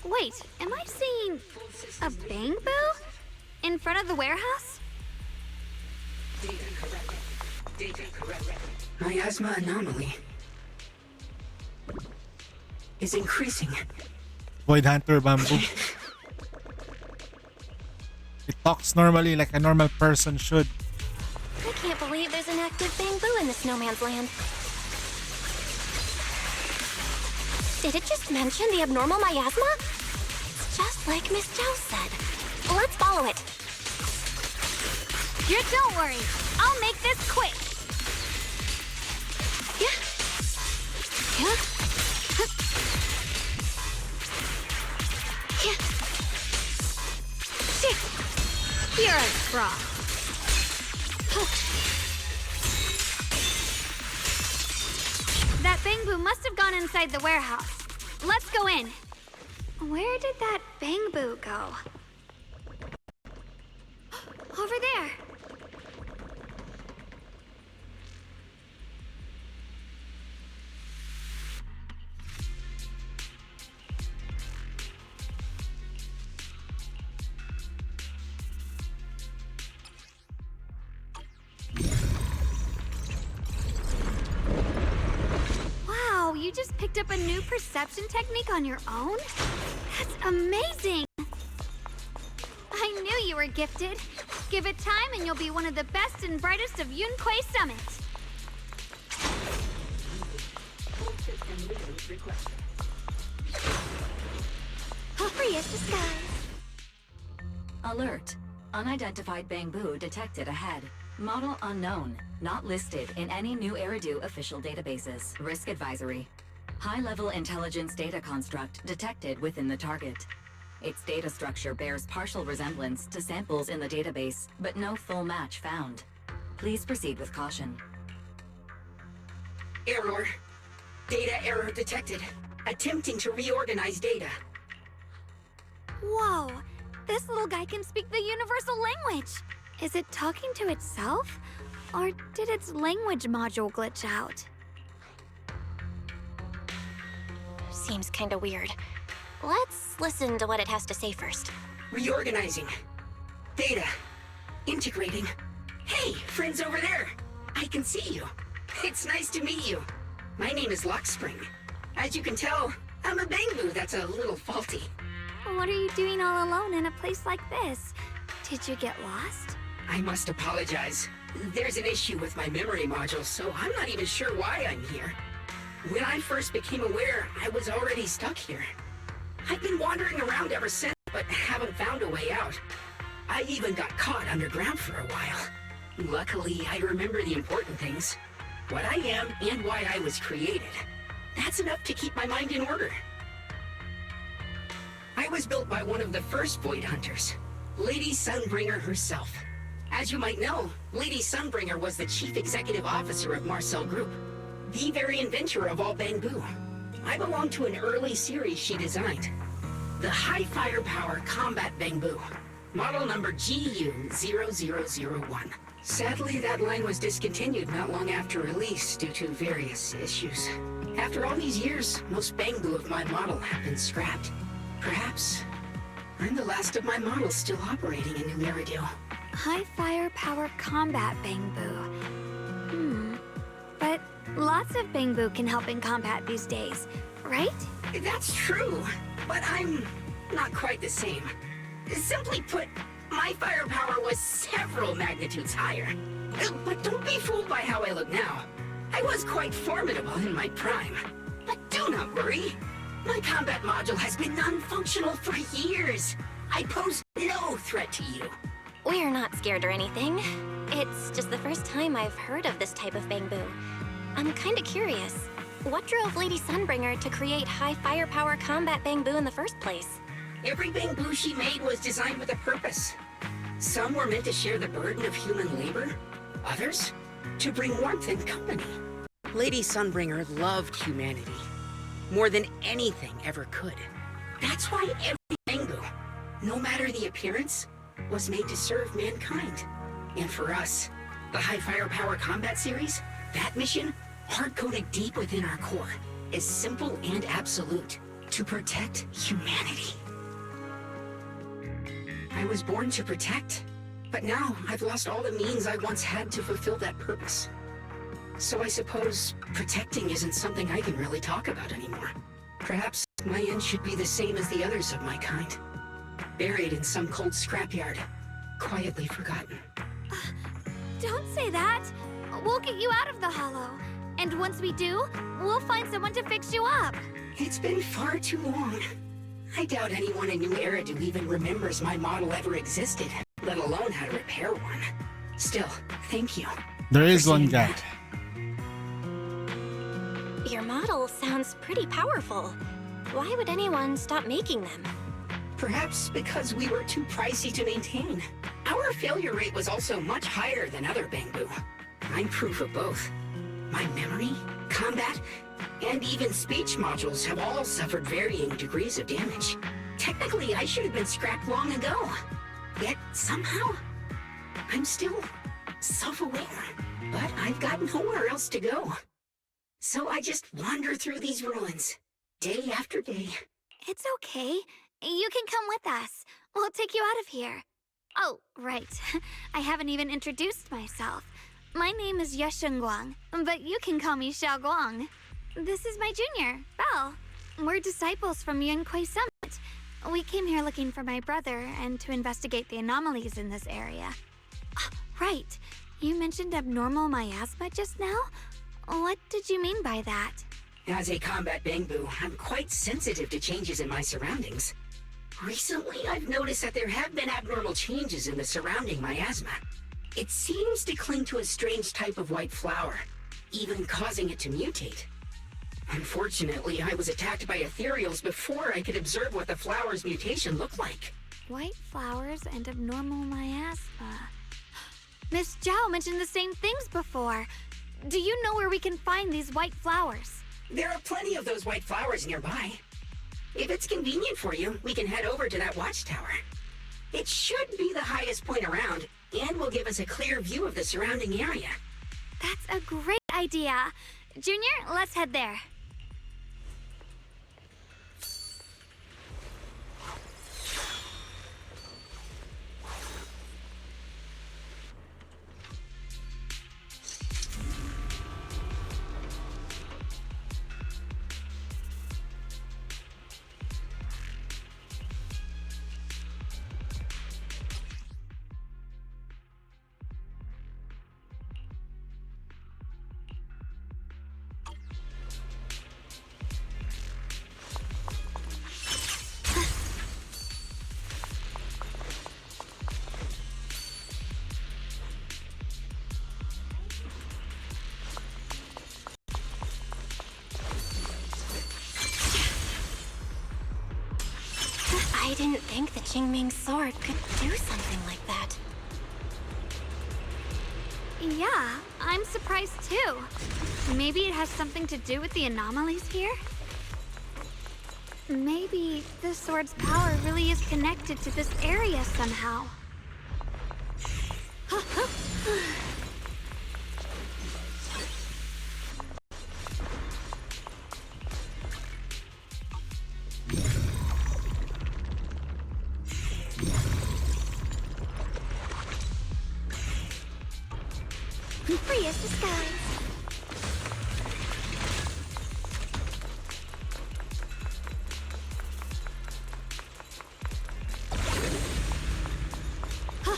Wait, am I seeing a Bangboo in front of the warehouse? Data corrected. Miasma anomaly is increasing. Void Hunter Bamboo. It talks normally like a normal person should. I can't believe there's an active Bangboo in the Snowman's Land. Did it just mention the abnormal miasma? It's just like Miss Zhao said. Let's follow it. Yeah, don't worry. I'll make this quick. Yeah. Yeah. Yeah. You're a fraud. That Bangboo must have gone inside the warehouse. Let's go in. Where did that Bangboo go? Over there. Wow, you just picked up a new perception technique on your own? That's amazing! I knew you were gifted. Give it time and you'll be one of the best and brightest of Yunquei Summit. Free as the skies. Alert. Unidentified Bangboo detected ahead. Model unknown. Not listed in any new Eridu official databases. Risk advisory. High-level intelligence data construct detected within the target. Its data structure bears partial resemblance to samples in the database, but no full match found. Please proceed with caution. Error. Data error detected. Attempting to reorganize data. Whoa, this little guy can speak the universal language. Is it talking to itself? Or did its language module glitch out? Seems kinda weird. Let's listen to what it has to say first. Reorganizing. Data. Integrating. Hey, friends over there. I can see you. It's nice to meet you. My name is Luckspring. As you can tell, I'm a Bangboo that's a little faulty. What are you doing all alone in a place like this? Did you get lost? I must apologize. There's an issue with my memory module, so I'm not even sure why I'm here. When I first became aware, I was already stuck here. I've been wandering around ever since, but haven't found a way out. I even got caught underground for a while. Luckily, I remember the important things. What I am and why I was created. That's enough to keep my mind in order. I was built by one of the first Void Hunters, Lady Sunbringer herself. As you might know, Lady Sunbringer was the chief executive officer of Marcel Group, the very inventor of all Bangboo. I belong to an early series she designed, the High Firepower Combat Bangboo, model number GU0001. Sadly, that line was discontinued not long after release due to various issues. After all these years, most Bangboo of my model have been scrapped. Perhaps I'm the last of my models still operating in New Eridu. High firepower combat Bangboo. But lots of Bangboo can help in combat these days, right? That's true, but I'm not quite the same. Simply put, my firepower was several magnitudes higher. But don't be fooled by how I look now. I was quite formidable in my prime. But do not worry. My combat module has been non-functional for years. I pose no threat to you. We're not scared or anything. It's just the first time I've heard of this type of Bangboo. I'm kinda curious. What drove Lady Sunbringer to create high firepower combat Bangboo in the first place? Every Bangboo she made was designed with a purpose. Some were meant to share the burden of human labor. Others, to bring warmth and company. Lady Sunbringer loved humanity more than anything ever could. That's why every Bangboo, no matter the appearance, was made to serve mankind. And for us, the High Firepower Combat Series, that mission, hard-coded deep within our core, is simple and absolute. To protect humanity. I was born to protect, but now I've lost all the means I once had to fulfill that purpose. So I suppose protecting isn't something I can really talk about anymore. Perhaps my end should be the same as the others of my kind. Buried in some cold scrapyard, quietly forgotten. Don't say that. We'll get you out of the hollow. And once we do, we'll find someone to fix you up. It's been far too long. I doubt anyone in New Eridu even remembers my model ever existed, let alone how to repair one. Still, thank you. There is for one seeing guy. that. Your model sounds pretty powerful. Why would anyone stop making them? Perhaps because we were too pricey to maintain. Our failure rate was also much higher than other Bangbu. I'm proof of both. My memory, combat, and even speech modules have all suffered varying degrees of damage. Technically, I should have been scrapped long ago. Yet, somehow, I'm still self-aware. But I've got nowhere else to go. So I just wander through these ruins, day after day. It's okay. You can come with us. We'll take you out of here. Oh, right. I haven't even introduced myself. My name is Yesheng Guang, but you can call me Xiao Guang. This is my junior, Belle. We're disciples from Yunquei Summit. We came here looking for my brother and to investigate the anomalies in this area. Right. You mentioned abnormal miasma just now? What did you mean by that? As a combat Bangbu, I'm quite sensitive to changes in my surroundings. Recently, I've noticed that there have been abnormal changes in the surrounding miasma. It seems to cling to a strange type of white flower, even causing it to mutate. Unfortunately, I was attacked by ethereals before I could observe what the flower's mutation looked like. White flowers and abnormal miasma. Miss Zhao mentioned the same things before. Do you know where we can find these white flowers? There are plenty of those white flowers nearby. If it's convenient for you, we can head over to that watchtower. It should be the highest point around, and will give us a clear view of the surrounding area. That's a great idea. Junior, let's head there. I didn't think the Qingming sword could do something like that. Yeah, I'm surprised too. Maybe it has something to do with the anomalies here? Maybe the sword's power really is connected to this area somehow. Free as the skies.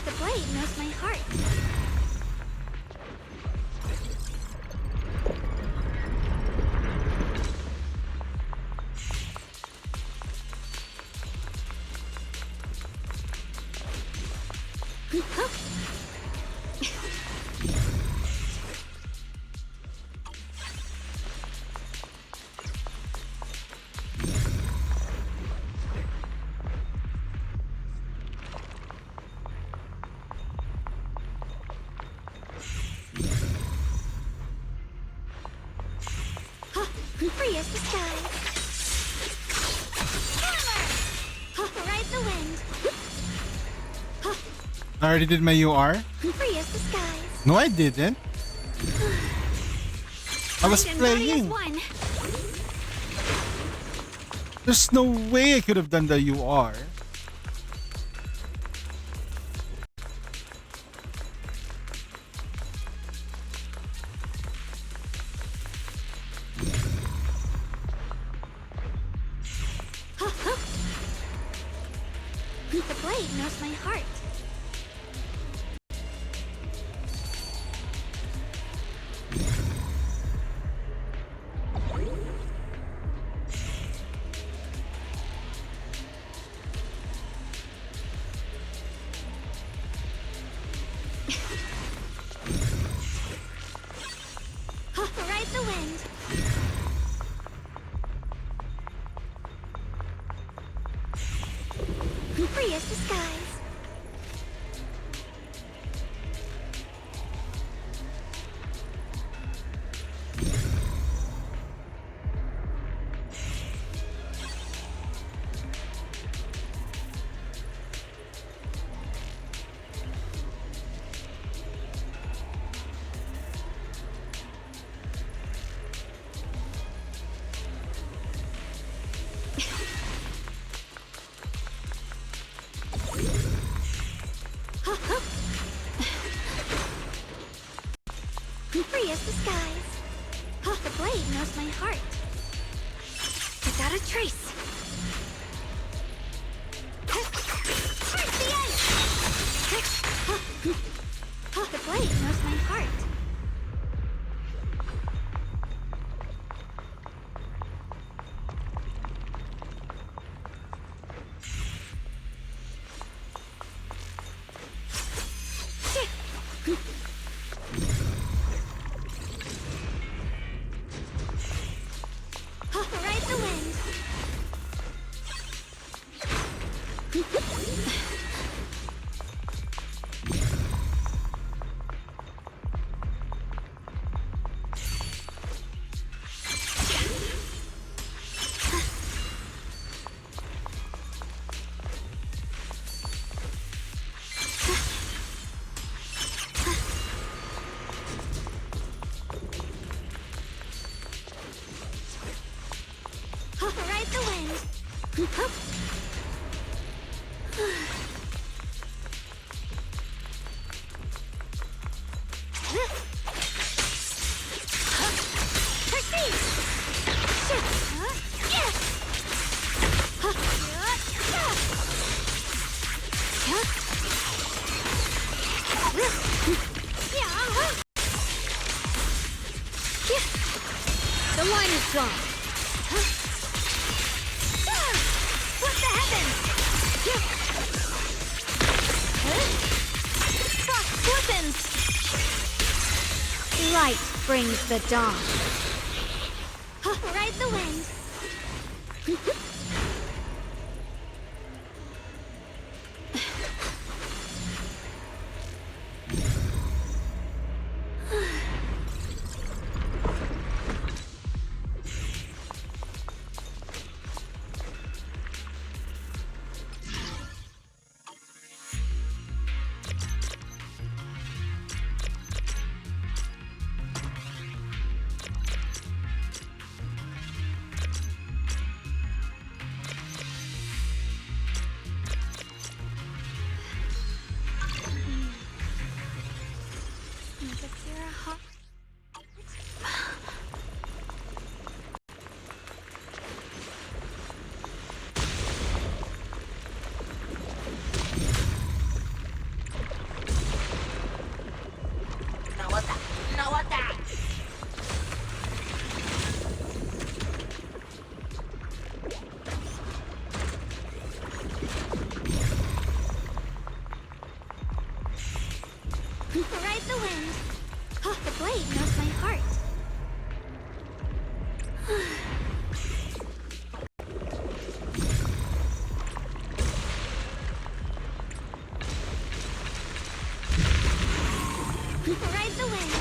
The blade knows my heart. Free as the skies. Hammer! Ride the wind. I already did my UR. Free as the skies. No, I didn't. I was Find and naughty as playing. one. There's no way I could have done the UR. The blade knows my heart. Ride the wind. Free as the skies. Free as the skies. The blade knows my heart. Without a trace. Break the ice! The blade knows my heart. Ride the wind. Ride the wind. Proceed. Yes. The line is gone. What the heavens? Frost glistens. Light brings the dawn. Ride the wind. Ride the wind. The blade knows my heart. Ride the wind.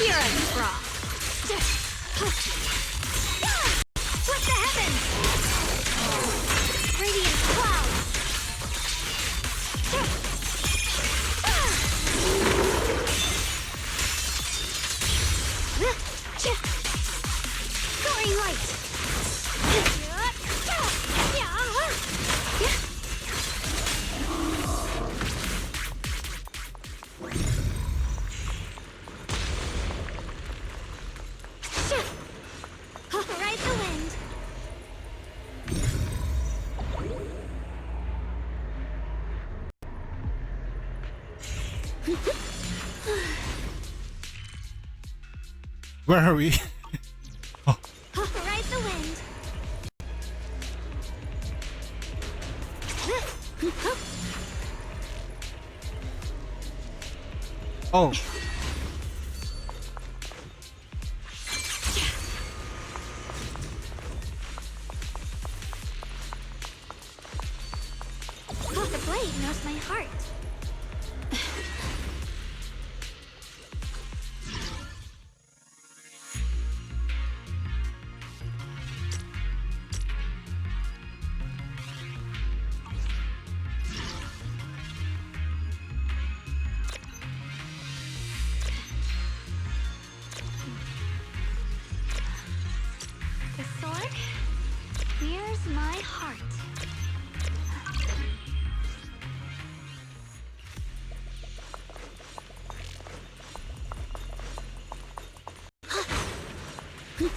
You're a fraud. What the heavens? Radiant clouds. Soaring light. Ride the wind. Where are we? Ride the wind. Oh. The blade knows my heart. The sword? Here's my heart.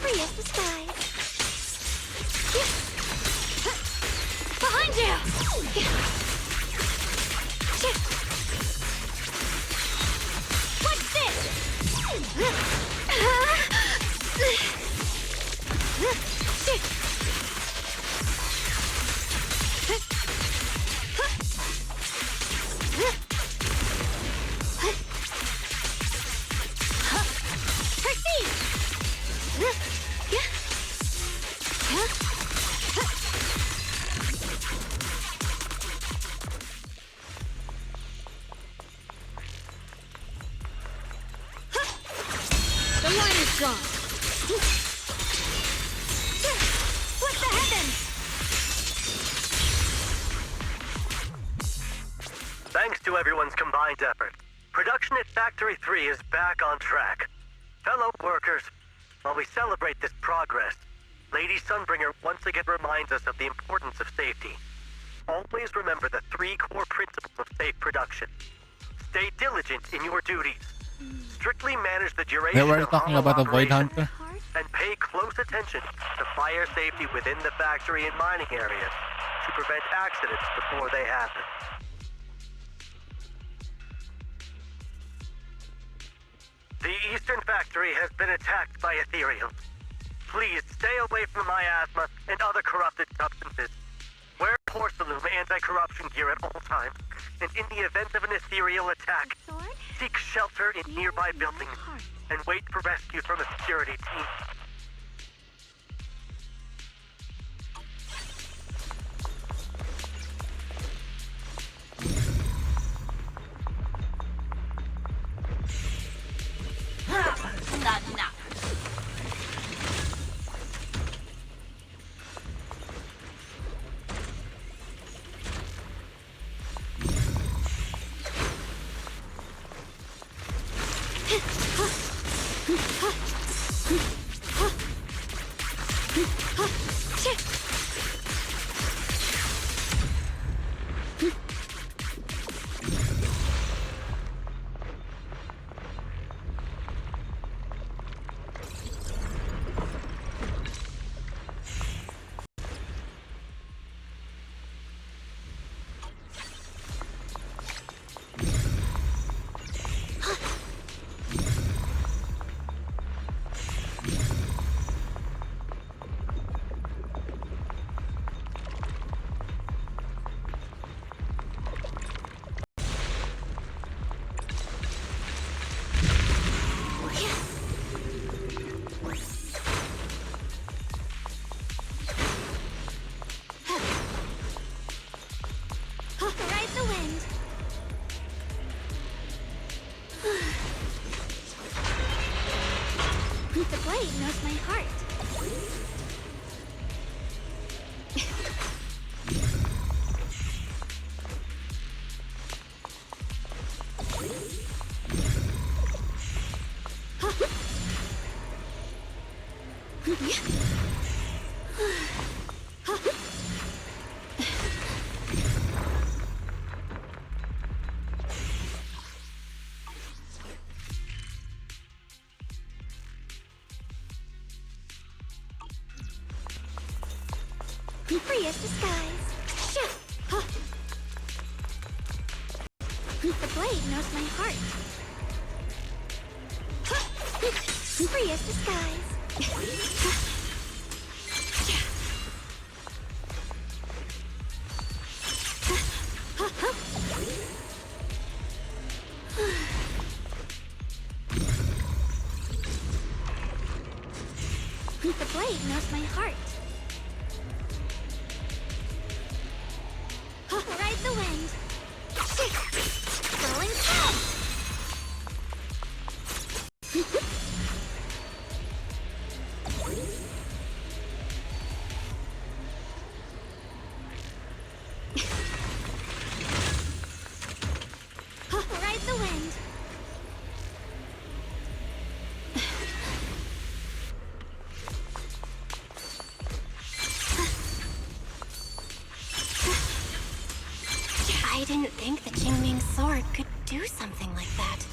Free as the skies. Behind you! What's this? The line is gone. What the heavens? Thanks to everyone's combined effort, production at Factory 3 is back on track. Fellow workers, while we celebrate this progress, Lady Sunbringer once again reminds us of the importance of safety. Always remember the 3 core principles of safe production. Stay diligent in your duties. Strictly manage the duration They were of talking hollow about the Void operations, Hunter. and pay close attention to fire safety within the factory and mining areas to prevent accidents before they happen. The Eastern Factory has been attacked by Ethereum. Please stay away from miasma and other corrupted substances. Wear Porcelain anti-corruption gear at all times, and in the event of an ethereal attack, Sword? seek shelter in nearby buildings and wait for rescue from a security team. blade knows my heart. Free as the skies. Shit. Huh. The blade knows my heart. Huh. Free as the skies. The blade knows my heart. Ride the wind. Rolling cloud. Ride the wind. I didn't think the Qingming sword could do something like that.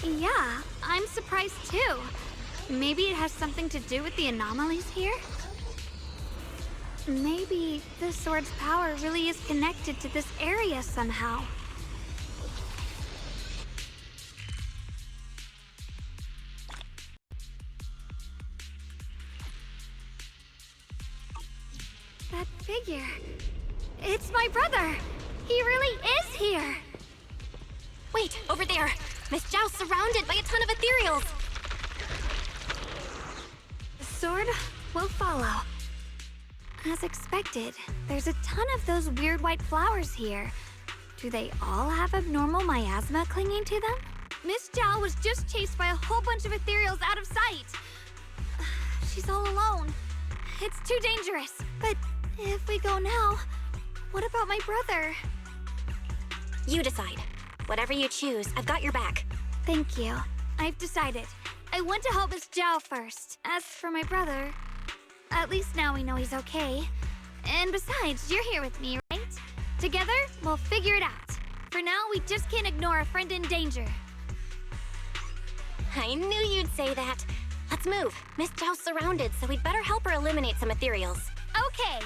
Yeah, I'm surprised too. Maybe it has something to do with the anomalies here? Maybe the sword's power really is connected to this area somehow. That figure. It's my brother! He really is here! Wait, over there! Miss Zhao surrounded by a ton of ethereals! The sword will follow. As expected, there's a ton of those weird white flowers here. Do they all have abnormal miasma clinging to them? Miss Zhao was just chased by a whole bunch of ethereals out of sight. She's all alone. It's too dangerous. But if we go now, what about my brother? You decide. Whatever you choose, I've got your back. Thank you. I've decided. I want to help Miss Zhao first. As for my brother, at least now we know he's okay. And besides, you're here with me, right? Together, we'll figure it out. For now, we just can't ignore a friend in danger. I knew you'd say that. Let's move. Miss Zhao's surrounded, so we'd better help her eliminate some ethereals. Okay.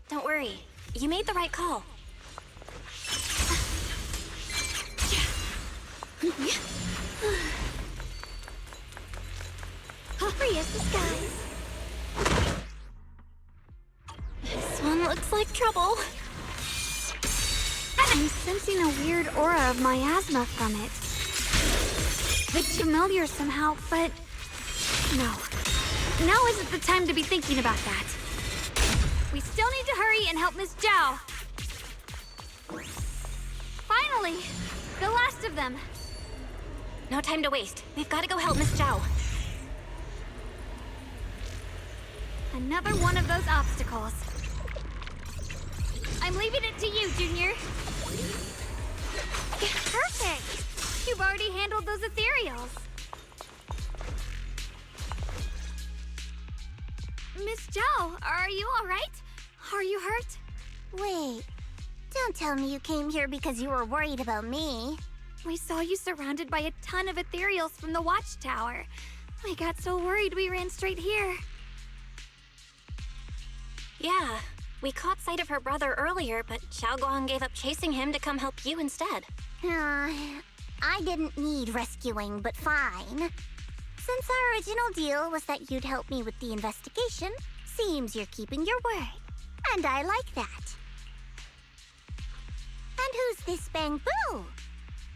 Don't worry. You made the right call. Free as the skies. This one looks like trouble. I'm sensing a weird aura of miasma from it. It's familiar somehow, but no. Now isn't the time to be thinking about that. We still need to hurry and help Miss Zhao. Finally, the last of them. No time to waste. We've got to go help Miss Zhao. Another one of those obstacles. I'm leaving it to you, Junior. Perfect! You've already handled those ethereals. Miss Zhao, are you all right? Are you hurt? Wait, don't tell me you came here because you were worried about me. We saw you surrounded by a ton of ethereals from the watchtower. We got so worried we ran straight here. Yeah, we caught sight of her brother earlier, but Xiaoguang gave up chasing him to come help you instead. I didn't need rescuing, but fine. Since our original deal was that you'd help me with the investigation, seems you're keeping your word. And I like that. And who's this Bangbu?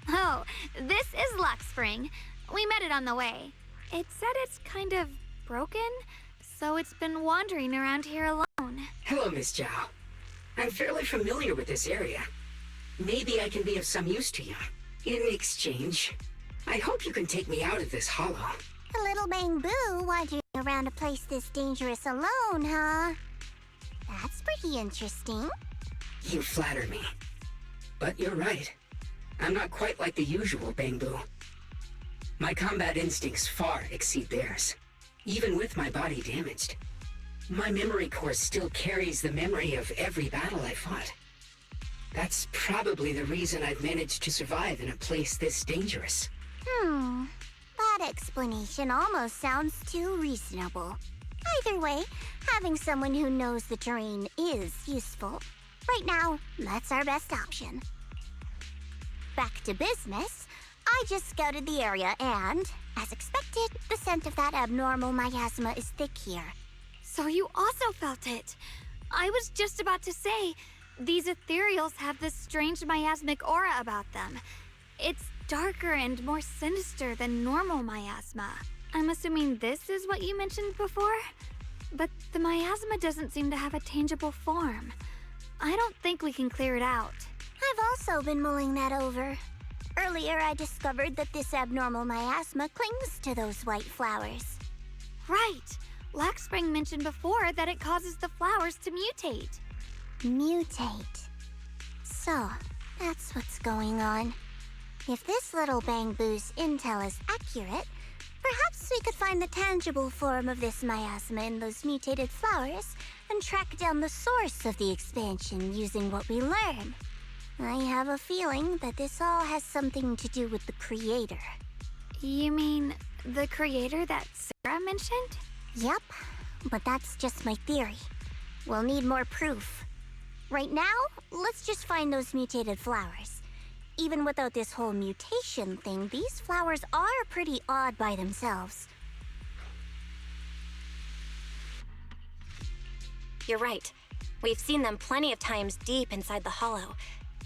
Oh, this is Luxspring. We met it on the way. It said it's kind of broken, so it's been wandering around here alone. Hello, Miss Zhao. I'm fairly familiar with this area. Maybe I can be of some use to you. In exchange, I hope you can take me out of this hollow. A little Bamboo wandering around a place this dangerous alone, huh? That's pretty interesting. You flatter me. But you're right. I'm not quite like the usual Bamboo. My combat instincts far exceed theirs. Even with my body damaged, my memory core still carries the memory of every battle I fought. That's probably the reason I've managed to survive in a place this dangerous. That explanation almost sounds too reasonable. Either way, having someone who knows the terrain is useful. Right now, that's our best option. Back to business. I just scouted the area and, as expected, the scent of that abnormal miasma is thick here. So you also felt it. I was just about to say, these ethereals have this strange miasmic aura about them. It's darker and more sinister than normal miasma. I'm assuming this is what you mentioned before? But the miasma doesn't seem to have a tangible form. I don't think we can clear it out. I've also been mulling that over. Earlier, I discovered that this abnormal miasma clings to those white flowers. Right. Laxspring mentioned before that it causes the flowers to mutate. Mutate. So, that's what's going on. If this little Bamboo's intel is accurate, perhaps we could find the tangible form of this miasma in those mutated flowers and track down the source of the expansion using what we learn. I have a feeling that this all has something to do with the creator. You mean the creator that Sarah mentioned? Yep, but that's just my theory. We'll need more proof. Right now, let's just find those mutated flowers. Even without this whole mutation thing, these flowers are pretty odd by themselves. You're right. We've seen them plenty of times deep inside the hollow.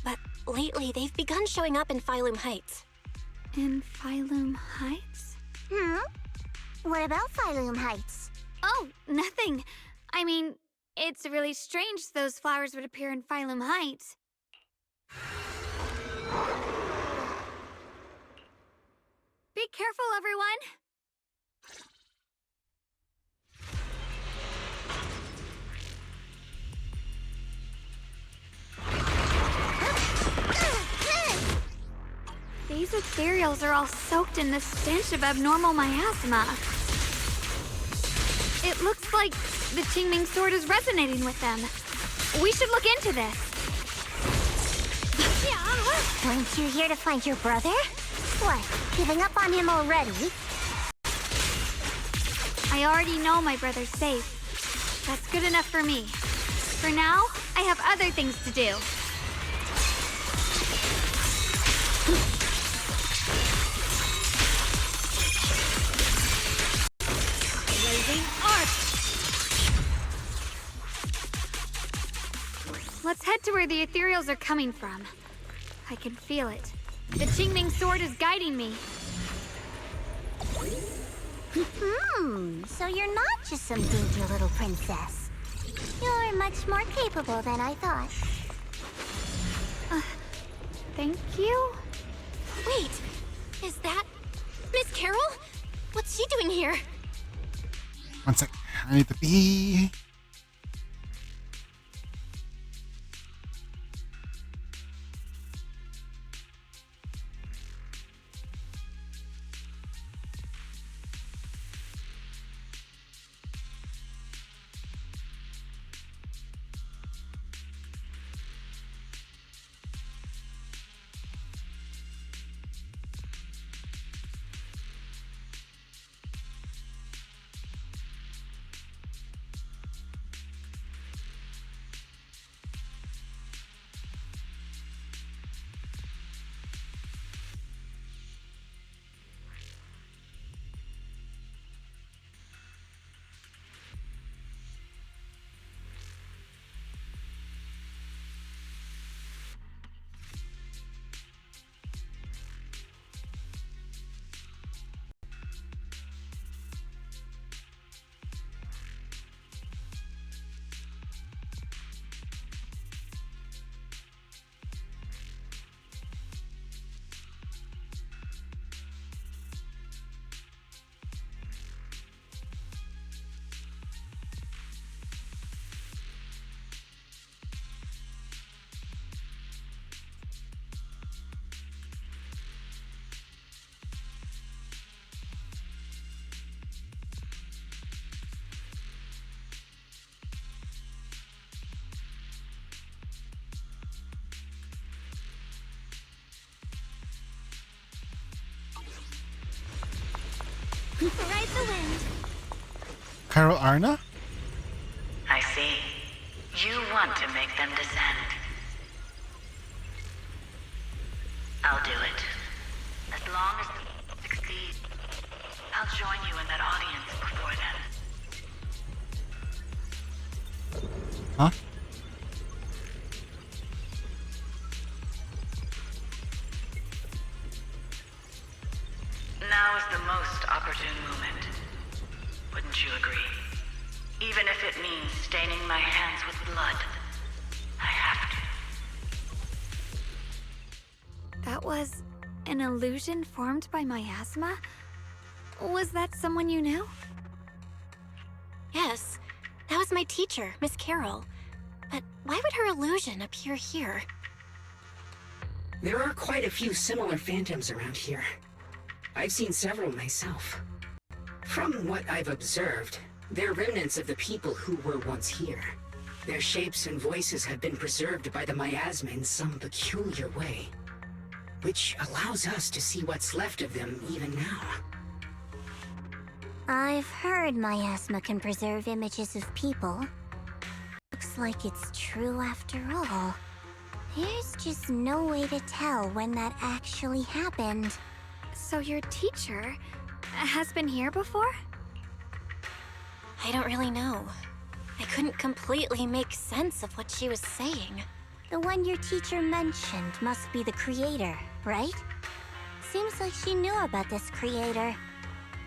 But lately, they've begun showing up in Phylum Heights. In Phylum Heights? What about Phylum Heights? Oh, nothing. I mean, it's really strange those flowers would appear in Phylum Heights. Be careful, everyone! These ethereals are all soaked in the stench of abnormal miasma. It looks like the Qingming sword is resonating with them. We should look into this. Weren't you here to find your brother? What, giving up on him already? I already know my brother's safe. That's good enough for me. For now, I have other things to do. Blazing Arc! Let's head to where the ethereals are coming from. I can feel it. The Qingming sword is guiding me. So you're not just some dainty little princess. You're much more capable than I thought. Thank you? Wait, is that Miss Carol? What's she doing here? One sec. I need to pee. Ride the wind. Carol Arna? I see. You want to make them descend. I'll do it. As long as they succeed, I'll join you in that audience before then. Huh? Now is the most opportune moment. Wouldn't you agree? Even if it means staining my hands with blood, I have to. That was an illusion formed by miasma? Was that someone you knew? Yes, that was my teacher, Miss Carol. But why would her illusion appear here? There are quite a few similar phantoms around here. I've seen several myself. From what I've observed, they're remnants of the people who were once here. Their shapes and voices have been preserved by the miasma in some peculiar way, which allows us to see what's left of them even now. I've heard miasma can preserve images of people. Looks like it's true after all. There's just no way to tell when that actually happened. So your teacher has been here before? I don't really know. I couldn't completely make sense of what she was saying. The one your teacher mentioned must be the creator, right? Seems like she knew about this creator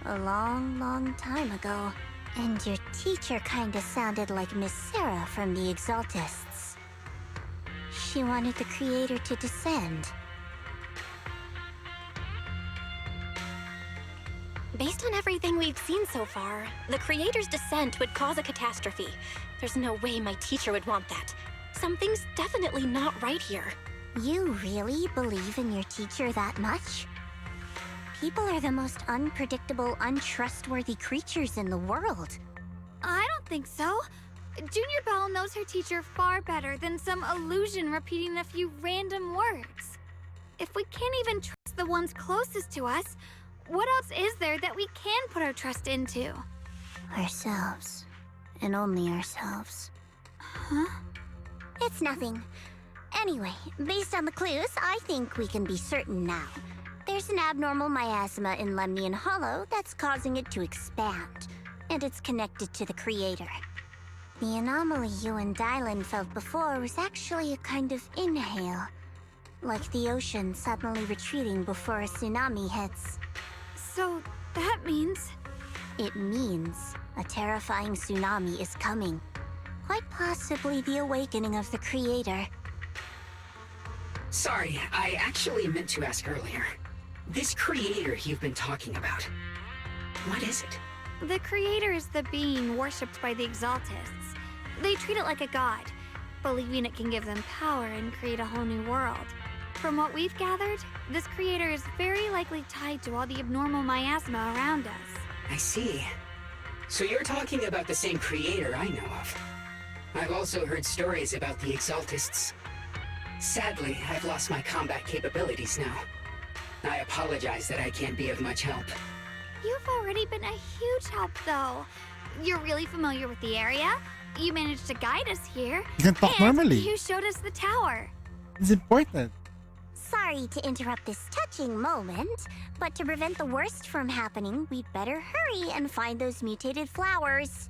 a long, long time ago. And your teacher kinda sounded like Miss Sarah from the Exaltists. She wanted the creator to descend. Based on everything we've seen so far, the creator's descent would cause a catastrophe. There's no way my teacher would want that. Something's definitely not right here. You really believe in your teacher that much? People are the most unpredictable, untrustworthy creatures in the world. I don't think so. Junior Belle knows her teacher far better than some illusion repeating a few random words. If we can't even trust the ones closest to us, what else is there that we can put our trust into? Ourselves. And only ourselves. Huh? It's nothing. Anyway, based on the clues, I think we can be certain now. There's an abnormal miasma in Lemnian Hollow that's causing it to expand, and it's connected to the creator. The anomaly you and Dylan felt before was actually a kind of inhale, like the ocean suddenly retreating before a tsunami hits. So that means... It means a terrifying tsunami is coming. Quite possibly the awakening of the creator. Sorry, I actually meant to ask earlier. This creator you've been talking about, what is it? The creator is the being worshipped by the Exaltists. They treat it like a god, believing it can give them power and create a whole new world. From what we've gathered, this creator is very likely tied to all the abnormal miasma around us. I see. So you're talking about the same creator I know of. I've also heard stories about the Exaltists. Sadly, I've lost my combat capabilities now. I apologize that I can't be of much help. You've already been a huge help, though. You're really familiar with the area. You managed to guide us here. You can talk and normally. You showed us the tower. It's important. Sorry to interrupt this touching moment, but to prevent the worst from happening, we'd better hurry and find those mutated flowers.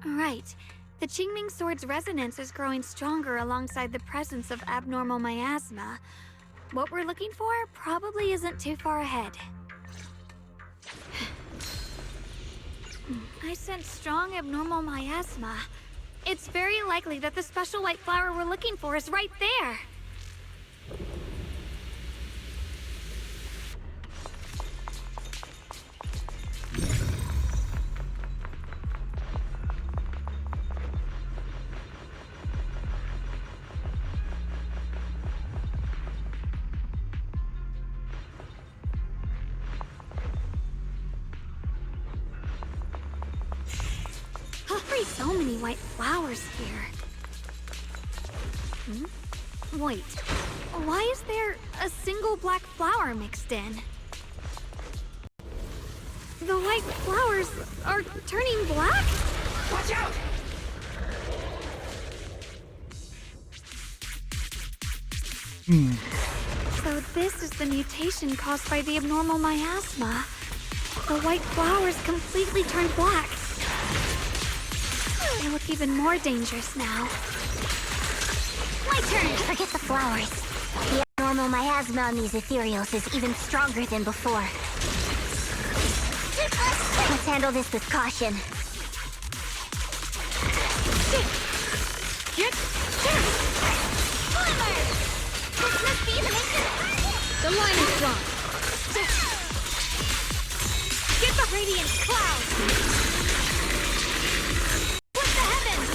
Right. The Qingming Sword's resonance is growing stronger alongside the presence of abnormal miasma. What we're looking for probably isn't too far ahead. I sense strong abnormal miasma. It's very likely that the special white flower we're looking for is right there. So many white flowers here. Wait, why is there a single black flower mixed in? The white flowers are turning black? Watch out! So this is the mutation caused by the abnormal miasma. The white flowers completely turned black. They look even more dangerous now. My turn! Forget the flowers. The abnormal miasma on these ethereals is even stronger than before. Let's handle this with caution. This must be the mission! The line is drawn. Get the radiant cloud! Split the heavens!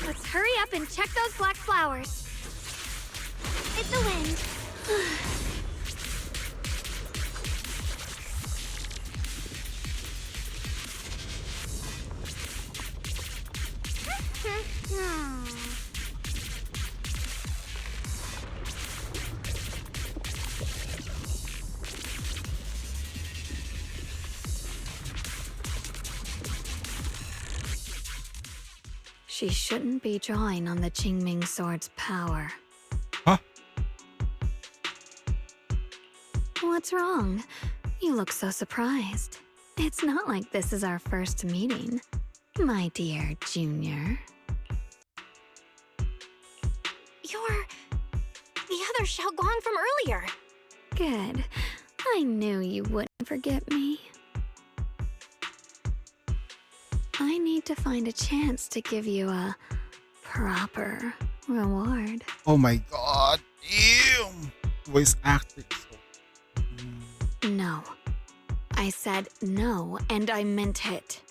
Let's hurry up and check those black flowers. It's the wind. She shouldn't be drawing on the Qingming sword's power. Huh? What's wrong? You look so surprised. It's not like this is our first meeting, my dear Junior. You're the other Xiaoguang from earlier. Good. I knew you wouldn't forget me. I need to find a chance to give you a proper reward. Oh my god. Damn. Voice acting. No. I said no, and I meant it.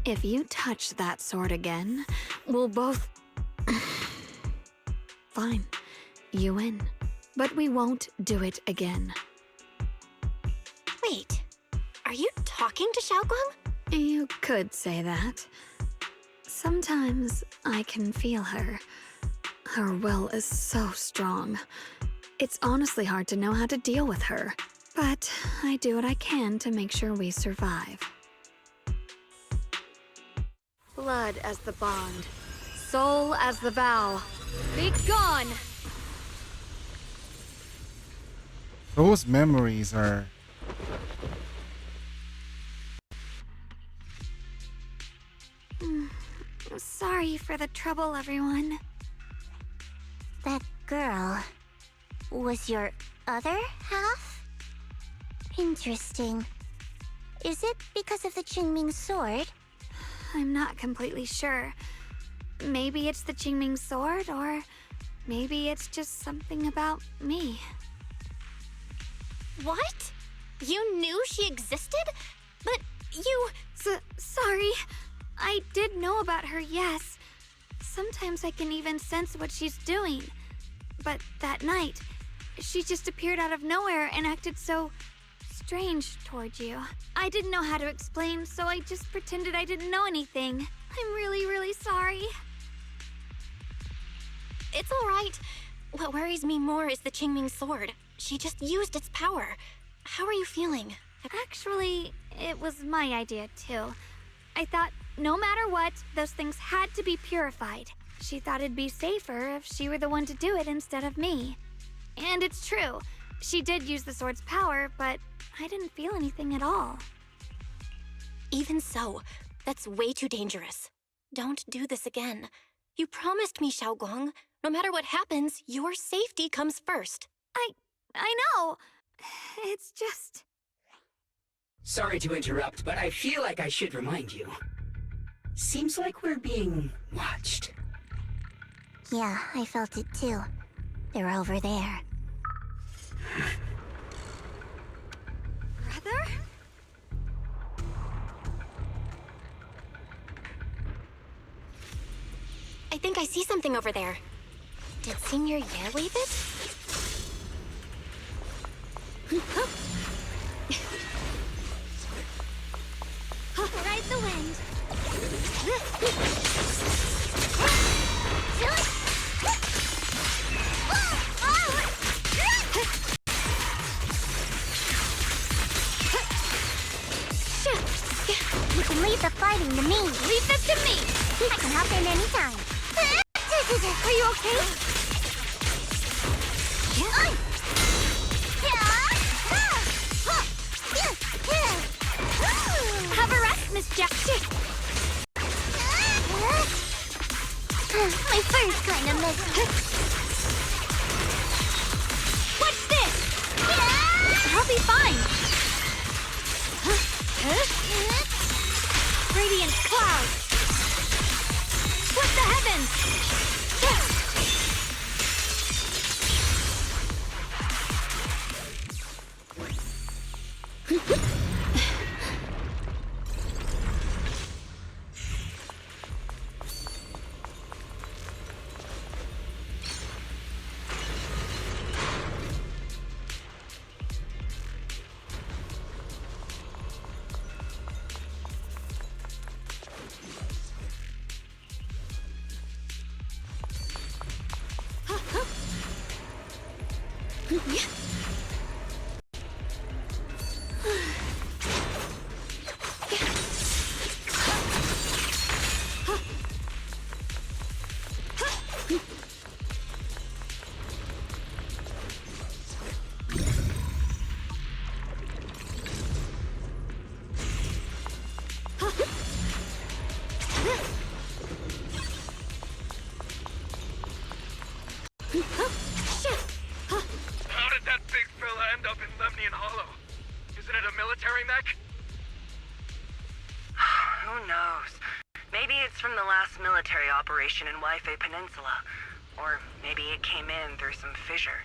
If you touch that sword again, we'll both... Fine. You win. But we won't do it again. Wait, are you talking to Xiaoguang? You could say that. Sometimes I can feel her. Her will is so strong. It's honestly hard to know how to deal with her. But I do what I can to make sure we survive. Blood as the bond. Soul as the vow. Be gone! Those memories are... Sorry for the trouble, everyone. That girl was your other half? Interesting. Is it because of the Qingming sword? I'm not completely sure. Maybe it's the Qingming sword, or maybe it's just something about me. What? You knew she existed? But you... Sorry. I did know about her, yes. Sometimes I can even sense what she's doing. But that night, she just appeared out of nowhere and acted so strange toward you. I didn't know how to explain, so I just pretended I didn't know anything. I'm really, really sorry. It's all right. What worries me more is the Qingming sword. She just used its power. How are you feeling? Actually, it was my idea, too. I thought no matter what, those things had to be purified. She thought it'd be safer if she were the one to do it instead of me. And it's true. She did use the sword's power, but I didn't feel anything at all. Even so, that's way too dangerous. Don't do this again. You promised me, Xiaoguang. No matter what happens, your safety comes first. I know. It's just... Sorry to interrupt, but I feel like I should remind you. Seems like we're being watched. Yeah, I felt it too. They're over there. Brother? I think I see something over there. Did Senior Ye leave it? Ride the wind. fighting to me. Leave this to me! I can hop in anytime. Are you okay? Have a rest, Miss Jackson. My fur's kinda messy. What's this? I'll be fine. Radiant clouds. What the heavens? How did that big fella end up in Lemnian Hollow? Isn't it a military mech? Who knows? Maybe it's from the last military operation in Waifei Peninsula. Or maybe it came in through some fissure.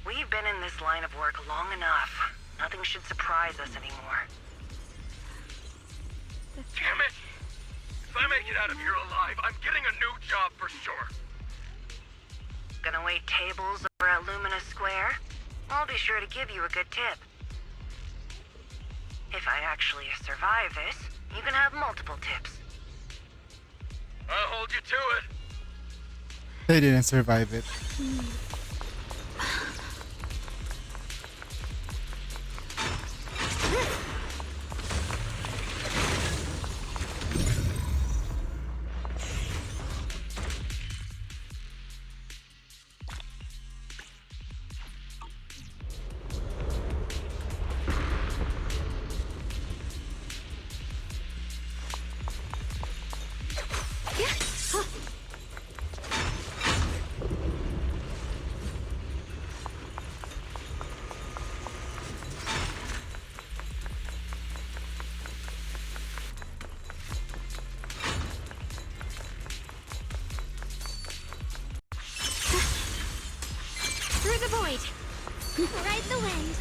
We've been in this line of work long enough. Nothing should surprise us anymore. Damn it! If I make it out of here alive, I'm getting a new job for sure. Gonna wait tables over at Lumina Square? I'll be sure to give you a good tip. If I actually survive this, you can have multiple tips. I'll hold you to it. They didn't survive it. Through the void. Ride the wind.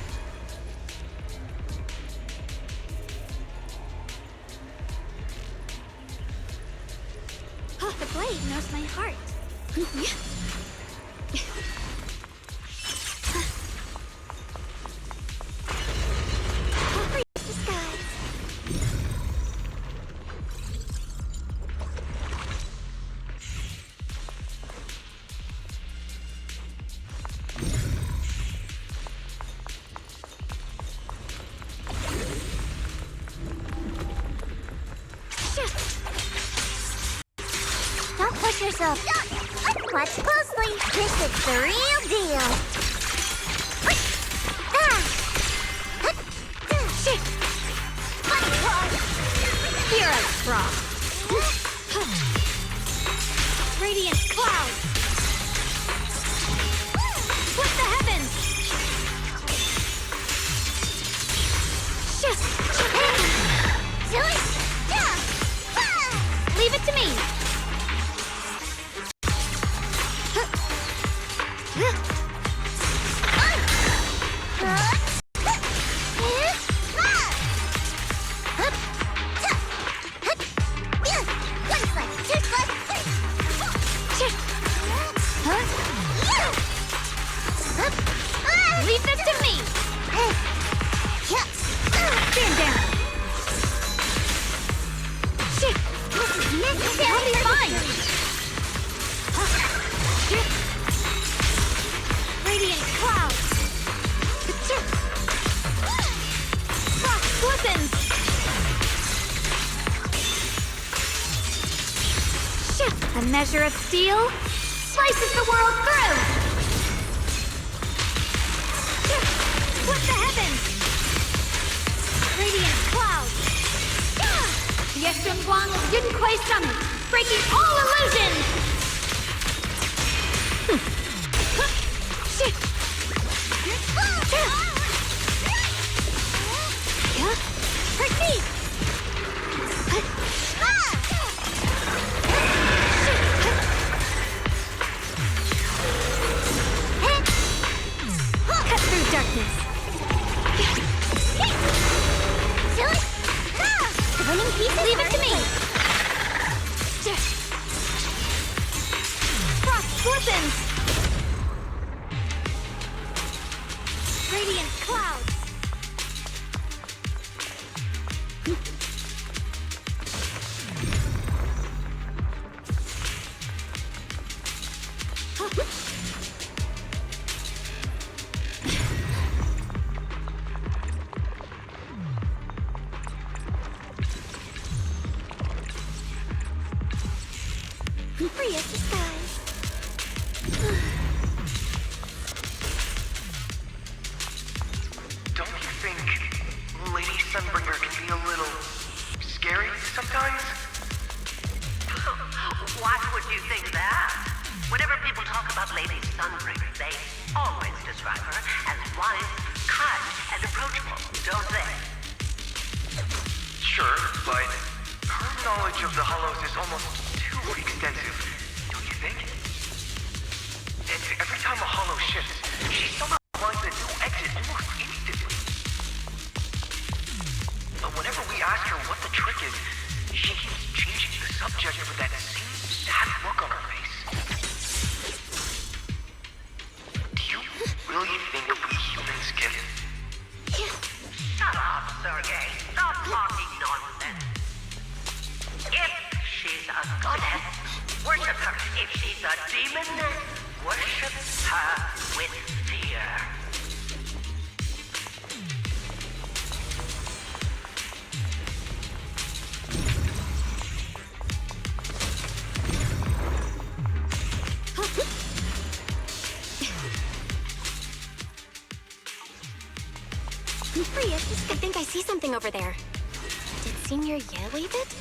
Oh, the blade knows my heart. Reach the skies. Don't push yourself. Watch closely. This is the real deal. Hero's frost. Radiant cloud. What the heavens? Leave it to me. Leave this to me. Stand down. Shit. I'll be fine. Radiant clouds. Frost glistens. A measure of steel slices the world through! What the heavens? Radiant clouds! Yeshun Guang Yunquei Summon, breaking all illusions! Proceed! Cut through darkness. Running pieces. Leave it to me. Frost glistens. Radiant clouds. Free as the sky. Don't you think Lady Sunbringer can be a little scary sometimes? Why would you think that? Whenever people talk about Lady Sunbringer, they always describe her as wise, kind, and approachable, don't they? Sure, but her knowledge of the Hollows is almost too extensive, don't you think? And every time a Hollow shifts, she somehow finds a new exit almost instantly. But whenever we ask her what the trick is, she keeps changing the subject with that same sad look on her face. Do you really think we humans can... Shut up, Sergei. Stop talking nonsense. If she's a goddess, worship her. If she's a demon, worship her with fear. Free, I think I see something over there. Did Senior Ye wave it?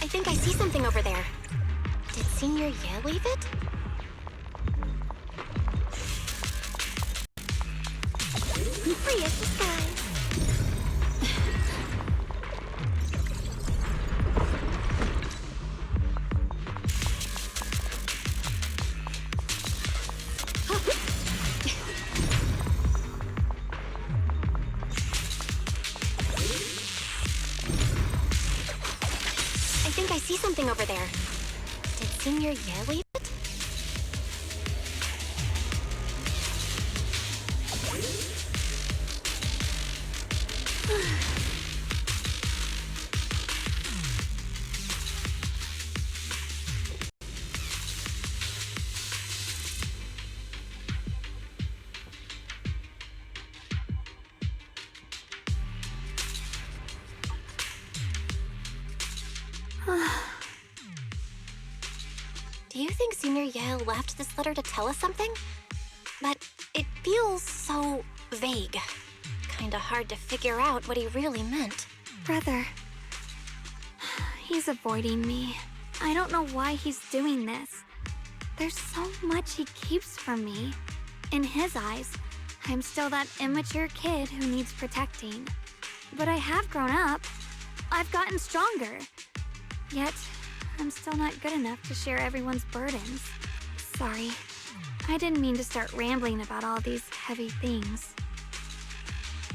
I think I see something over there. Did Senior Ye wave it? Free as the sky. I think I see something over there. Did Senior Ye wave it? Do you think Senior Ye left this letter to tell us something? But it feels so vague. Kinda hard to figure out what he really meant. Brother. He's avoiding me. I don't know why he's doing this. There's so much he keeps from me. In his eyes, I'm still that immature kid who needs protecting. But I have grown up. I've gotten stronger. Yet, I'm still not good enough to share everyone's burdens. Sorry. I didn't mean to start rambling about all these heavy things.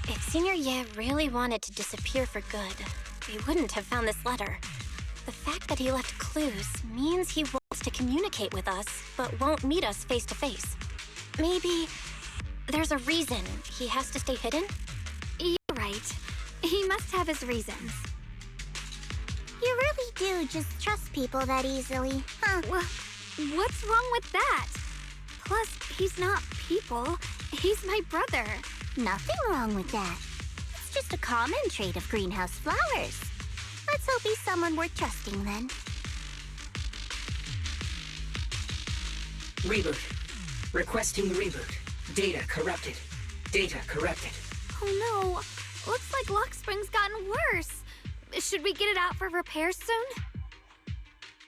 If Senior Ye really wanted to disappear for good, we wouldn't have found this letter. The fact that he left clues means he wants to communicate with us, but won't meet us face to face. Maybe there's a reason he has to stay hidden? You're right. He must have his reasons. You really do just trust people that easily, huh? What's wrong with that? Plus, he's not people. He's my brother. Nothing wrong with that. It's just a common trait of greenhouse flowers. Let's hope he's someone worth trusting then. Reboot. Requesting reboot. Data corrupted. Data corrupted. Oh no. Looks like Lockspring's gotten worse. Should we get it out for repairs soon?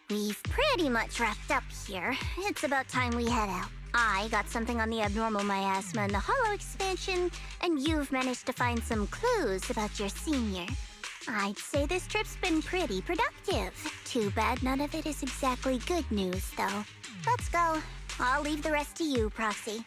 We've pretty much wrapped up here. It's about time we head out. I got something on the abnormal miasma and the Hollow expansion, and you've managed to find some clues about your senior. I'd say this trip's been pretty productive. Too bad none of it is exactly good news, though. Let's go. I'll leave the rest to you, Proxy.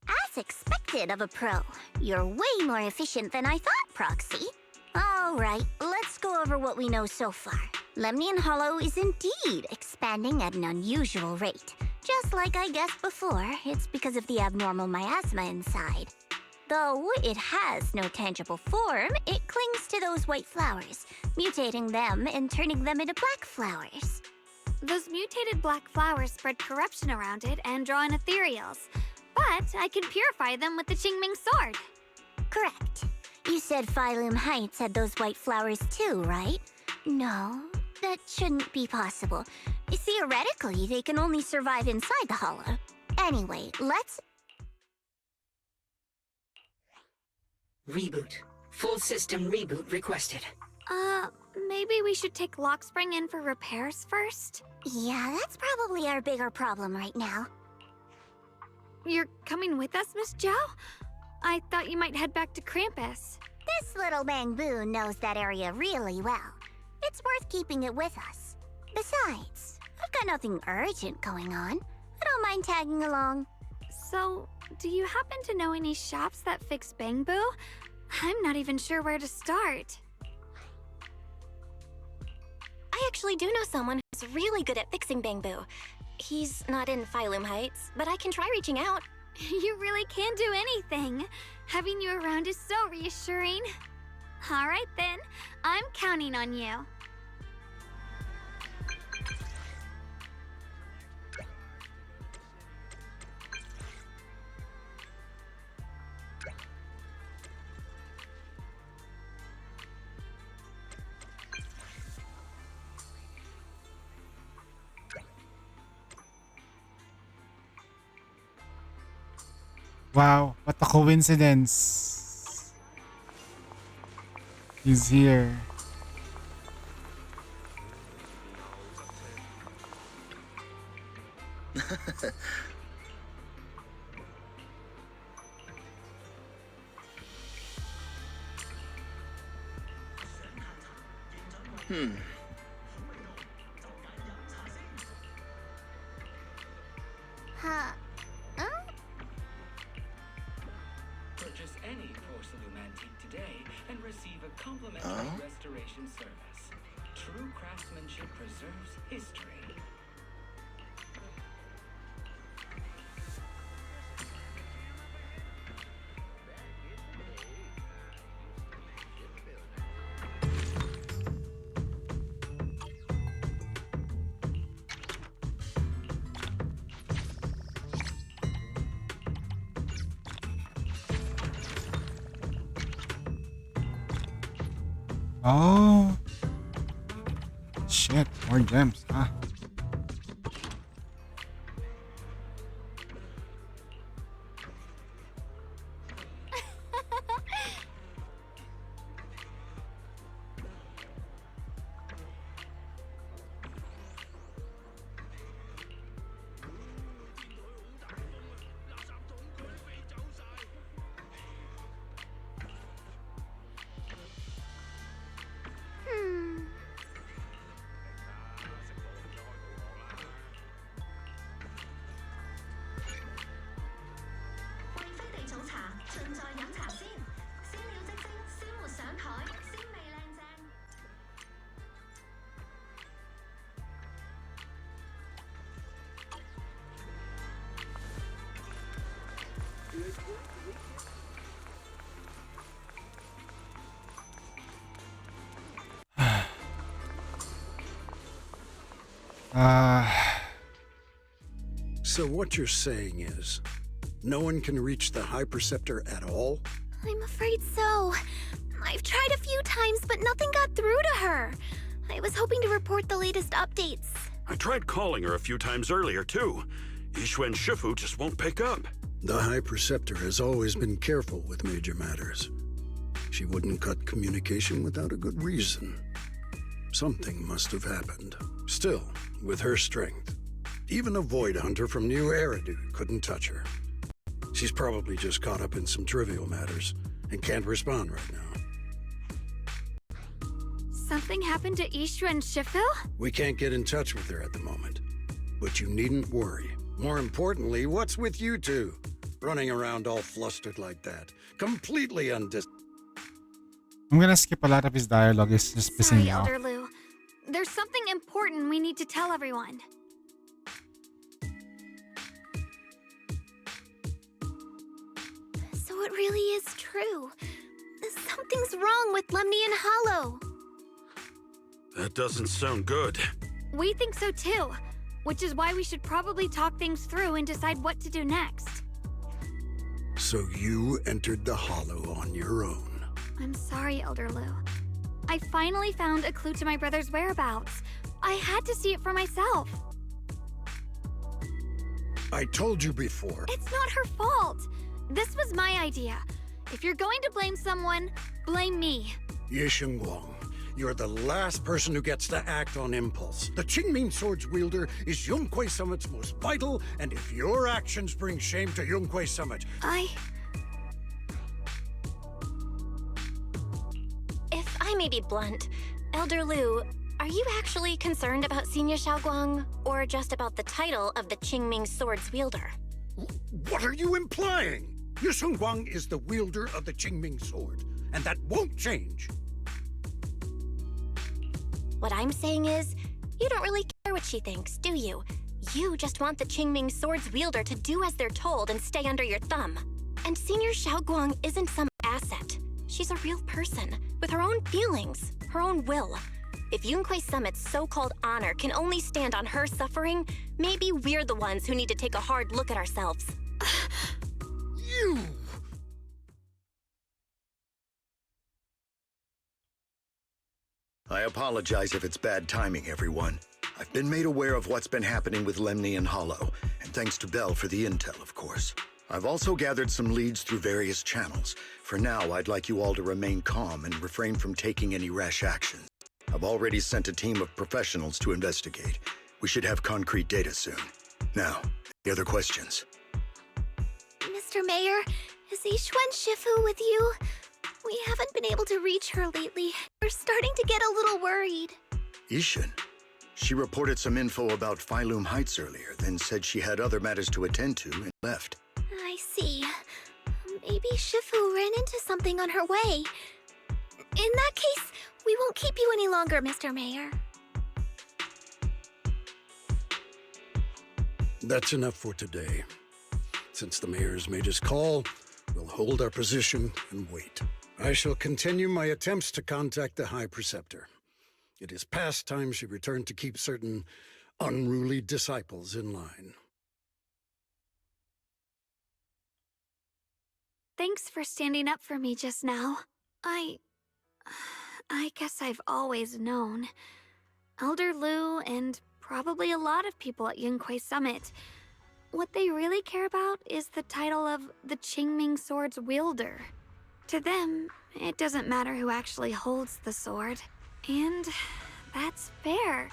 As expected of a pro, you're way more efficient than I thought, Proxy. Alright, let's go over what we know so far. Lemnian Hollow is indeed expanding at an unusual rate. Just like I guessed before, it's because of the abnormal miasma inside. Though it has no tangible form, it clings to those white flowers, mutating them and turning them into black flowers. Those mutated black flowers spread corruption around it and draw in ethereals. But I can purify them with the Qingming sword. Correct. You said Phylum Heights had those white flowers too, right? No, that shouldn't be possible. Theoretically, they can only survive inside the hollow. Anyway, let's... Reboot. Full system reboot requested. Maybe we should take Lockspring in for repairs first? Yeah, that's probably our bigger problem right now. You're coming with us, Miss Zhao? I thought you might head back to Krampus. This little Bangbu knows that area really well. It's worth keeping it with us. Besides, I've got nothing urgent going on. I don't mind tagging along. So, do you happen to know any shops that fix Bangbu? I'm not even sure where to start. I actually do know someone who's really good at fixing Bangbu. He's not in Phylum Heights, but I can try reaching out. You really can do anything. Having you around is so reassuring. All right then, I'm counting on you. Wow, what a coincidence. He's here. Huh? Purchase any porcelain antique today and receive a complimentary restoration service. True craftsmanship preserves history. Oh. Shit, more gems, huh? So what you're saying is, no one can reach the High Preceptor at all? I'm afraid so. I've tried a few times, but nothing got through to her. I was hoping to report the latest updates. I tried calling her a few times earlier, too. Yixuan Shifu just won't pick up. The High Preceptor has always been careful with major matters. She wouldn't cut communication without a good reason. Something must have happened. Still, with her strength, even a Void Hunter from New Eridu couldn't touch her. She's probably just caught up in some trivial matters and can't respond right now. Something happened to Yixuan Shifu? We can't get in touch with her at the moment. But you needn't worry. More importantly, what's with you two? Running around all flustered like that. Completely I'm gonna skip a lot of his dialogue. It's just pissing Sorry, me off. Elder Lu. There's something important we need to tell everyone. So it really is true. Something's wrong with Lemnian Hollow. That doesn't sound good. We think so too, which is why we should probably talk things through and decide what to do next. So you entered the Hollow on your own. I'm sorry, Elder Lu. I finally found a clue to my brother's whereabouts. I had to see it for myself. I told you before. It's not her fault. This was my idea. If you're going to blame someone, blame me. Ye Shengguang, you're the last person who gets to act on impulse. The Qingming Sword's wielder is Yunhui Summit's most vital, and if your actions bring shame to Yunhui Summit... If I may be blunt, Elder Lu, are you actually concerned about Senior Xiaoguang, or just about the title of the Qingming Sword's wielder? What are you implying? Ye Shengguang is the wielder of the Qingming Sword, and that won't change. What I'm saying is, you don't really care what she thinks, do you? You just want the Qingming Sword's wielder to do as they're told and stay under your thumb. And Senior Xiaoguang isn't some asset. She's a real person, with her own feelings, her own will. If Yunhui Summit's so-called honor can only stand on her suffering, maybe we're the ones who need to take a hard look at ourselves. You! I apologize if it's bad timing, everyone. I've been made aware of what's been happening with Lemnian Hollow, and thanks to Bell for the intel, of course. I've also gathered some leads through various channels. For now, I'd like you all to remain calm and refrain from taking any rash actions. I've already sent a team of professionals to investigate. We should have concrete data soon. Now, any other questions? Mr. Mayor, is Yixuan Shifu with you? We haven't been able to reach her lately. We're starting to get a little worried. Yixuan? She reported some info about Phylum Heights earlier, then said she had other matters to attend to and left. I see. Maybe Shifu ran into something on her way. In that case, we won't keep you any longer, Mr. Mayor. That's enough for today. Since the mayor's made his call, we'll hold our position and wait. I shall continue my attempts to contact the High Preceptor. It is past time she returned to keep certain unruly disciples in line. Thanks for standing up for me just now. I guess I've always known. Elder Lu and probably a lot of people at Yunhui Summit, what they really care about is the title of the Qingming Sword's wielder. To them, it doesn't matter who actually holds the sword. And that's fair.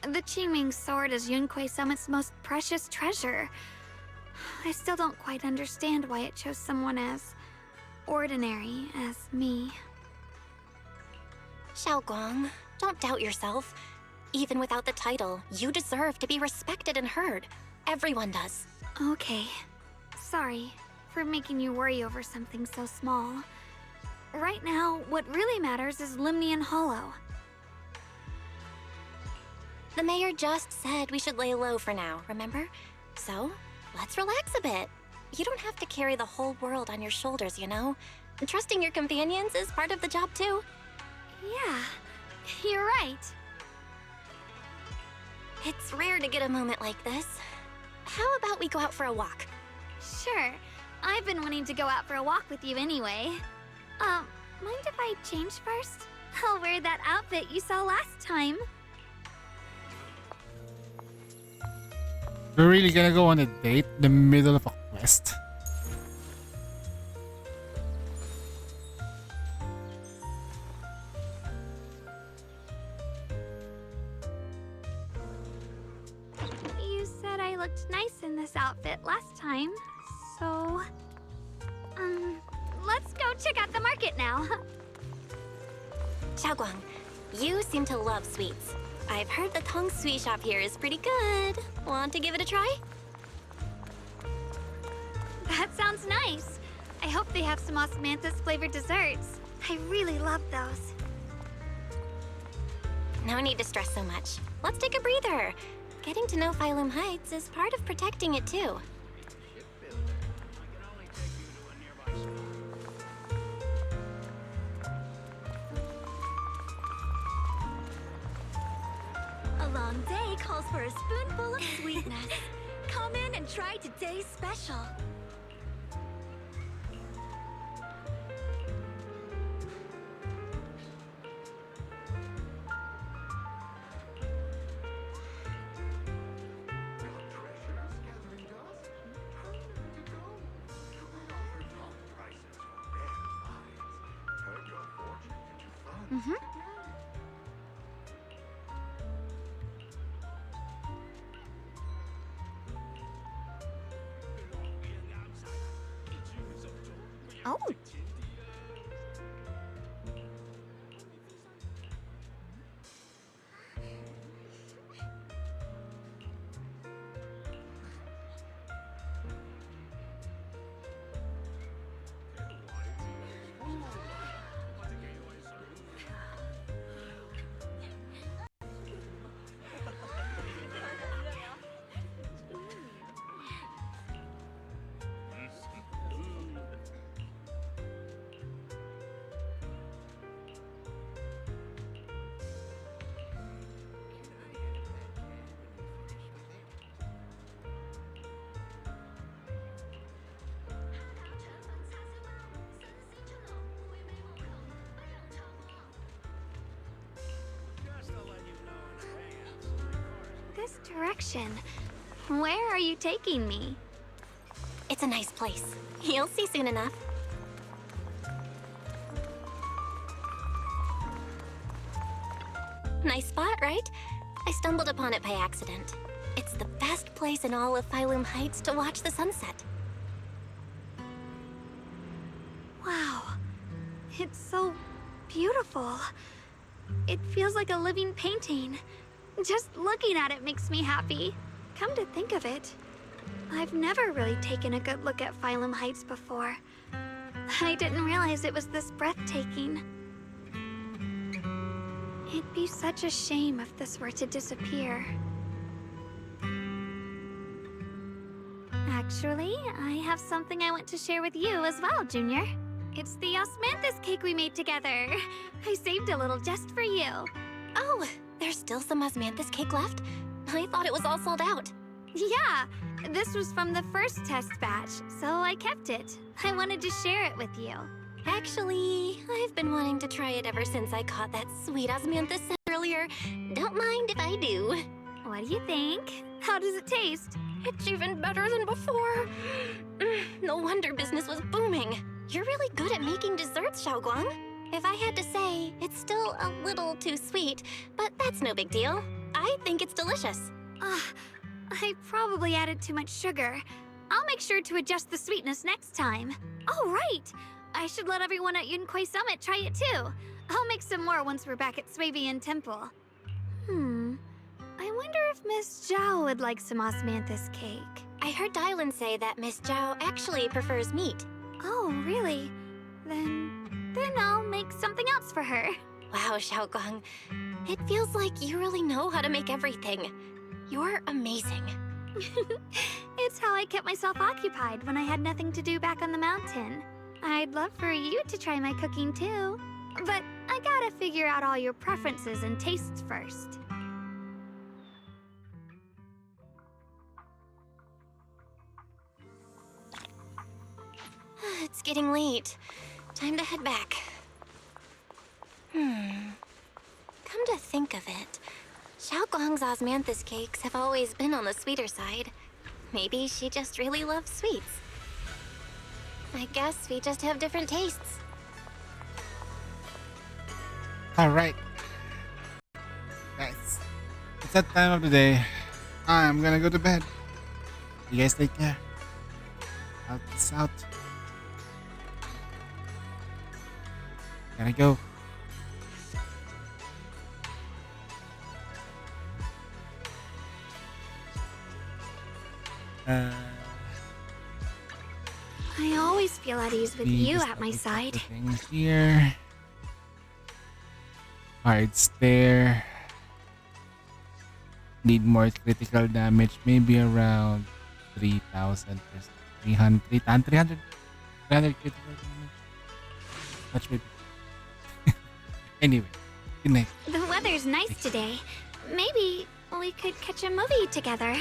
The Qingming Sword is Yunhui Summit's most precious treasure. I still don't quite understand why it chose someone as ordinary as me. Xiaoguang, don't doubt yourself. Even without the title, you deserve to be respected and heard. Everyone does. Okay. Sorry for making you worry over something so small. Right now, what really matters is Lemnian Hollow. The mayor just said we should lay low for now, remember? So, let's relax a bit. You don't have to carry the whole world on your shoulders, you know? And trusting your companions is part of the job too. Yeah, you're right. It's rare to get a moment like this. How about we go out for a walk? Sure. I've been wanting to go out for a walk with you anyway. Mind if I change first? I'll wear that outfit you saw last time. We're really gonna go on a date in the middle of a quest? You said I looked nice in this outfit last time, so... let's go check out the market now. Xiaoguang, you seem to love sweets. I've heard the Tong Sui shop here is pretty good. Want to give it a try? That sounds nice. I hope they have some osmanthus flavored desserts. I really love those. No need to stress so much. Let's take a breather. Getting to know Phylum Heights is part of protecting it too. A long day calls for a spoonful of sweetness. Come in and try today's special. Mm-hmm. Oh. This direction. Where are you taking me? It's a nice place. You'll see soon enough. Nice spot, right? I stumbled upon it by accident. It's the best place in all of Phylum Heights to watch the sunset. Wow. It's so beautiful. It feels like a living painting. Just looking at it makes me happy. Come to think of it, I've never really taken a good look at Phylum Heights before. I didn't realize it was this breathtaking. It'd be such a shame if this were to disappear. Actually, I have something I want to share with you as well, Junior. It's the osmanthus cake we made together. I saved a little just for you. Oh, there's still some osmanthus cake left? I thought it was all sold out. Yeah, this was from the first test batch, so I kept it. I wanted to share it with you. Actually, I've been wanting to try it ever since I caught that sweet osmanthus scent earlier. Don't mind if I do. What do you think? How does it taste? It's even better than before. No wonder business was booming. You're really good at making desserts, Xiaoguang. If I had to say, it's still a little too sweet, but that's no big deal. I think it's delicious. I probably added too much sugar. I'll make sure to adjust the sweetness next time. Oh, right! I should let everyone at Yunquai Summit try it too. I'll make some more once we're back at Swabian Temple. I wonder if Miss Zhao would like some osmanthus cake. I heard Dylan say that Miss Zhao actually prefers meat. Oh, really? Then I'll make something else for her. Wow, Xiaoguang. It feels like you really know how to make everything. You're amazing. It's how I kept myself occupied when I had nothing to do back on the mountain. I'd love for you to try my cooking too. But I gotta figure out all your preferences and tastes first. It's getting late. Time to head back. Come to think of it, Xiaoguang's osmanthus cakes have always been on the sweeter side. Maybe she just really loves sweets. I guess we just have different tastes. Alright. Guys, it's that time of the day. I'm gonna go to bed. You guys take care. Peace out. Gotta go. I always feel at ease with you at my side. Things here. Cards there. Need more critical damage, maybe around 3,000 or 300 critical damage. Much maybe. Anyway, good night. The weather's nice today. Maybe we could catch a movie together.